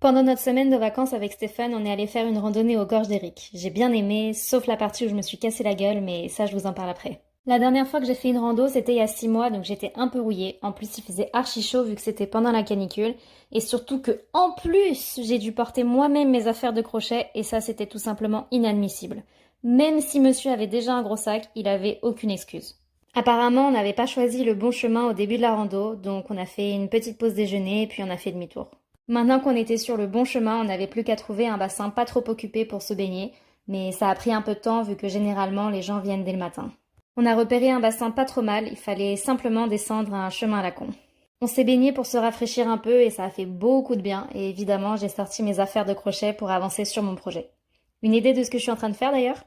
Pendant notre semaine de vacances avec Stéphane, on est allé faire une randonnée aux gorges d'Éric. J'ai bien aimé, sauf la partie où je me suis cassé la gueule, mais ça je vous en parle après. La dernière fois que j'ai fait une rando, c'était il y a 6 mois, donc j'étais un peu rouillée. En plus, il faisait archi chaud vu que c'était pendant la canicule. Et surtout que, en plus, j'ai dû porter moi-même mes affaires de crochet, et ça c'était tout simplement inadmissible. Même si monsieur avait déjà un gros sac, il avait aucune excuse. Apparemment, on n'avait pas choisi le bon chemin au début de la rando, donc on a fait une petite pause déjeuner, puis on a fait demi-tour. Maintenant qu'on était sur le bon chemin, on n'avait plus qu'à trouver un bassin pas trop occupé pour se baigner, mais ça a pris un peu de temps vu que généralement les gens viennent dès le matin. On a repéré un bassin pas trop mal, il fallait simplement descendre un chemin à la con. On s'est baigné pour se rafraîchir un peu et ça a fait beaucoup de bien, et évidemment j'ai sorti mes affaires de crochet pour avancer sur mon projet. Une idée de ce que je suis en train de faire d'ailleurs?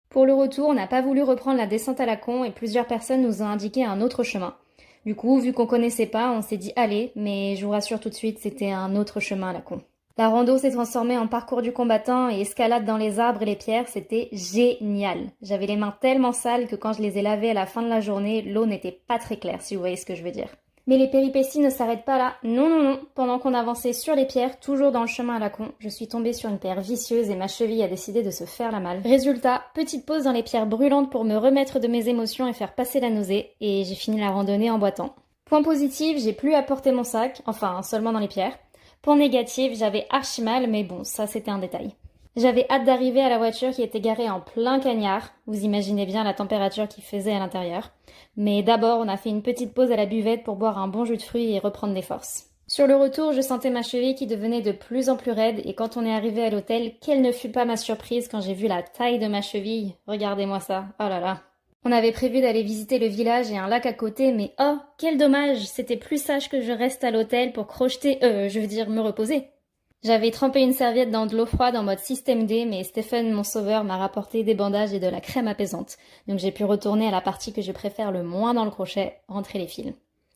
Pour le retour, on n'a pas voulu reprendre la descente à la con et plusieurs personnes nous ont indiqué un autre chemin. Du coup, vu qu'on connaissait pas, on s'est dit allez, mais je vous rassure tout de suite, c'était un autre chemin à la con. La rando s'est transformée en parcours du combattant et escalade dans les arbres et les pierres, c'était génial. J'avais les mains tellement sales que quand je les ai lavées à la fin de la journée, l'eau n'était pas très claire, si vous voyez ce que je veux dire. Mais les péripéties ne s'arrêtent pas là. Non, non, non. Pendant qu'on avançait sur les pierres, toujours dans le chemin à la con, je suis tombée sur une pierre vicieuse et ma cheville a décidé de se faire la malle. Résultat, petite pause dans les pierres brûlantes pour me remettre de mes émotions et faire passer la nausée, et j'ai fini la randonnée en boitant. Point positif, j'ai plus à porter mon sac, enfin seulement dans les pierres. Point négatif, j'avais archi mal, mais bon, ça c'était un détail. J'avais hâte d'arriver à la voiture qui était garée en plein cagnard. Vous imaginez bien la température qu'il faisait à l'intérieur. Mais d'abord, on a fait une petite pause à la buvette pour boire un bon jus de fruits et reprendre des forces. Sur le retour, je sentais ma cheville qui devenait de plus en plus raide et quand on est arrivé à l'hôtel, quelle ne fut pas ma surprise quand j'ai vu la taille de ma cheville. Regardez-moi ça. Oh là là. On avait prévu d'aller visiter le village et un lac à côté, mais oh, quel dommage. C'était plus sage que je reste à l'hôtel pour crocheter, me reposer. J'avais trempé une serviette dans de l'eau froide en mode système D, mais Stephen, mon sauveur, m'a rapporté des bandages et de la crème apaisante. Donc j'ai pu retourner à la partie que je préfère le moins dans le crochet, rentrer les fils.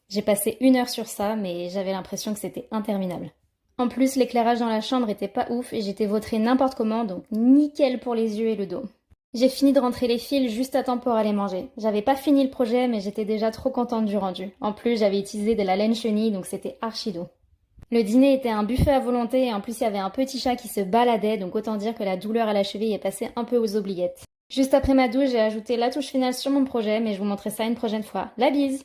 J'ai passé 1 heure sur ça, mais j'avais l'impression que c'était interminable. En plus, l'éclairage dans la chambre était pas ouf et j'étais vautrée n'importe comment, donc nickel pour les yeux et le dos. J'ai fini de rentrer les fils juste à temps pour aller manger. J'avais pas fini le projet, mais j'étais déjà trop contente du rendu. En plus, j'avais utilisé de la laine chenille, donc c'était archi doux. Le dîner était un buffet à volonté et en plus il y avait un petit chat qui se baladait, donc autant dire que la douleur à la cheville est passée un peu aux oubliettes. Juste après ma douche, j'ai ajouté la touche finale sur mon projet, mais je vous montrerai ça une prochaine fois. La bise!